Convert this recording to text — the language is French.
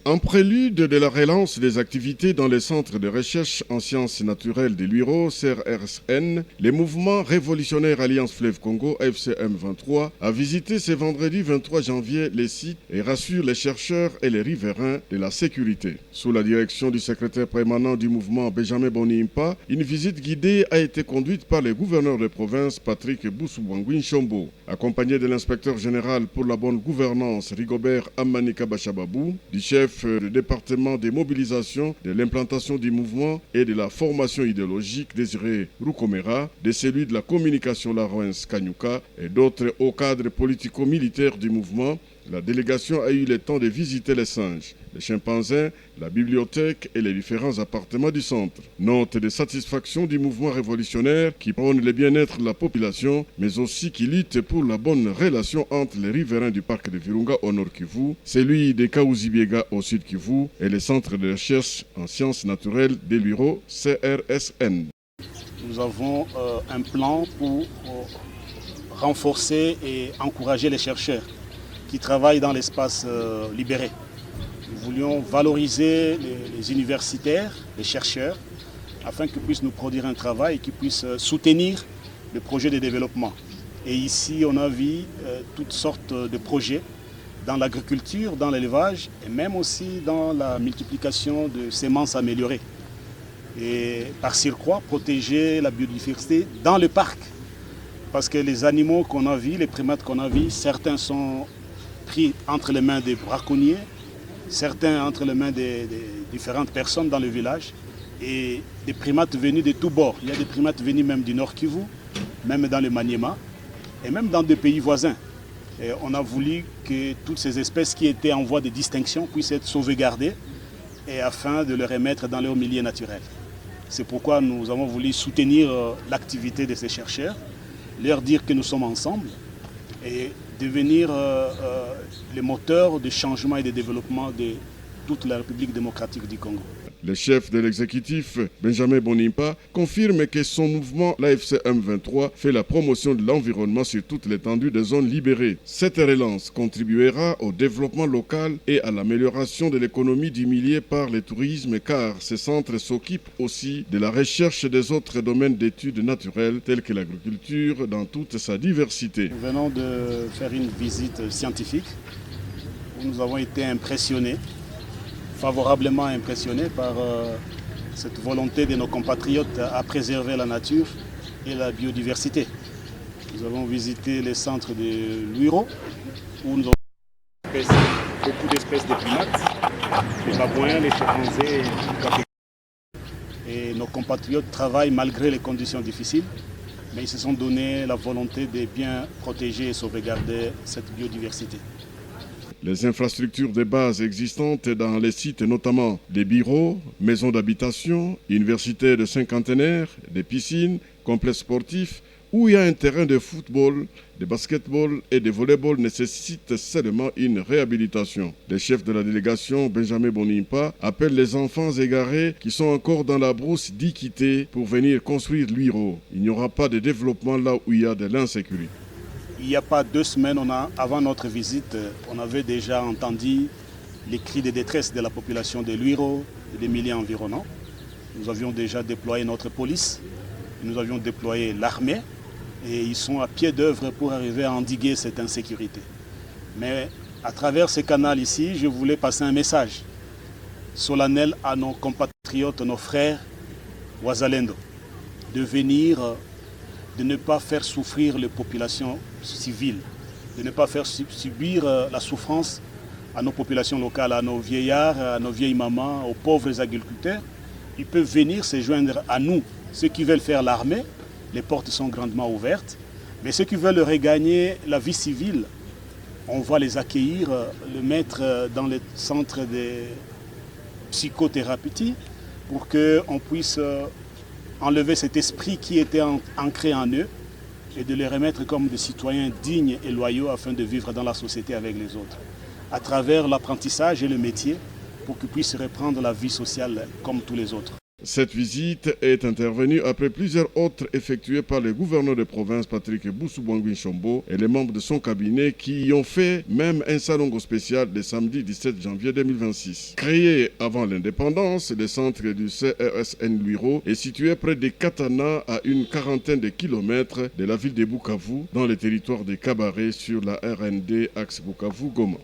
En prélude de la relance des activités dans les centres de recherche en sciences naturelles de l'UIRO, CRSN, les mouvements révolutionnaires Alliance Fleuve Congo, FCM 23, a visité ce vendredi 23 janvier les sites et rassure les chercheurs et les riverains de la sécurité. Sous la direction du secrétaire permanent du mouvement Benjamin Bonimpa, une visite guidée a été conduite par le gouverneur de province Patrick Boussouangouin Chombo. Accompagné de l'inspecteur général pour la bonne gouvernance Rigobert Amanika Bachababou, du chef du département des mobilisations, de l'implantation du mouvement et de la formation idéologique Désiré Roukomera, de celui de la communication Laurence Kanyuka et d'autres hauts cadres politico-militaires du mouvement, la délégation a eu le temps de visiter les singes, les chimpanzés, la bibliothèque et les différents appartements du centre. Note de satisfaction du mouvement révolutionnaire qui prône le bien-être de la population, mais aussi qui lutte pour la bonne relation entre les riverains du parc de Virunga au nord Kivu, celui de Kaouzi-Biega au sud Kivu et les centres de recherche en sciences naturelles de l'UIRO CRSN. Nous avons un plan pour renforcer et encourager les chercheurs qui travaillent dans l'espace libéré. Nous voulions valoriser les universitaires, les chercheurs, afin qu'ils puissent nous produire un travail et qu'ils puissent soutenir le projet de développement. Et ici, on a vu toutes sortes de projets dans l'agriculture, dans l'élevage et même aussi dans la multiplication de semences améliorées. Et par surcroît, protéger la biodiversité dans le parc. Parce que les animaux qu'on a vus, les primates qu'on a vus, certains sont pris entre les mains des braconniers, certains entre les mains des différentes personnes dans le village et des primates venus de tous bords. Il y a des primates venus même du Nord Kivu, même dans le Maniema et même dans des pays voisins. Et on a voulu que toutes ces espèces qui étaient en voie de distinction puissent être sauvegardées et afin de les remettre dans leur milieu naturel. C'est pourquoi nous avons voulu soutenir l'activité de ces chercheurs, leur dire que nous sommes ensemble et devenir les moteurs de changement et de développement de toute la République démocratique du Congo. Le chef de l'exécutif, Benjamin Bonimpa, confirme que son mouvement, l'AFCM 23, fait la promotion de l'environnement sur toute l'étendue des zones libérées. Cette relance contribuera au développement local et à l'amélioration de l'économie du milieu par le tourisme, car ce centre s'occupe aussi de la recherche des autres domaines d'études naturelles, tels que l'agriculture dans toute sa diversité. Nous venons de faire une visite scientifique où nous avons été impressionnés, favorablement impressionnés par cette volonté de nos compatriotes à préserver la nature et la biodiversité. Nous avons visité les centres de l'UIRO où nous avons beaucoup d'espèces de primates, les babouins, les chimpanzés et nos compatriotes travaillent malgré les conditions difficiles, mais ils se sont donné la volonté de bien protéger et sauvegarder cette biodiversité. Les infrastructures de base existantes dans les sites, notamment des bureaux, maisons d'habitation, universités de cinquantenaires, des piscines, complexes sportifs, où il y a un terrain de football, de basketball et de volleyball nécessitent seulement une réhabilitation. Le chef de la délégation, Benjamin Bonimpa, appelle les enfants égarés qui sont encore dans la brousse d'y quitter pour venir construire l'UIRO. Il n'y aura pas de développement là où il y a de l'insécurité. Il n'y a pas 2 semaines, avant notre visite, on avait déjà entendu les cris de détresse de la population de l'UIRO et des milieux environnants. Nous avions déjà déployé notre police, nous avions déployé l'armée et ils sont à pied d'œuvre pour arriver à endiguer cette insécurité. Mais à travers ce canal ici, je voulais passer un message solennel à nos compatriotes, nos frères Wazalendo, de ne pas faire souffrir les populations civiles, de ne pas faire subir la souffrance à nos populations locales, à nos vieillards, à nos vieilles mamans, aux pauvres agriculteurs. Ils peuvent venir se joindre à nous. Ceux qui veulent faire l'armée, les portes sont grandement ouvertes. Mais ceux qui veulent regagner la vie civile, on va les accueillir, les mettre dans les centres de psychothérapie pour qu'on puisse enlever cet esprit qui était ancré en eux et de les remettre comme des citoyens dignes et loyaux afin de vivre dans la société avec les autres, à travers l'apprentissage et le métier pour qu'ils puissent reprendre la vie sociale comme tous les autres. Cette visite est intervenue après plusieurs autres effectuées par le gouverneur de province Patrick Boussou-Bangui Chombo et les membres de son cabinet qui y ont fait même un salon spécial le samedi 17 janvier 2026. Créé avant l'indépendance, le centre du CRSN Luiro est situé près de Katana à une quarantaine de kilomètres de la ville de Bukavu dans le territoire de Kabaré sur la RND axe Bukavu-Goma.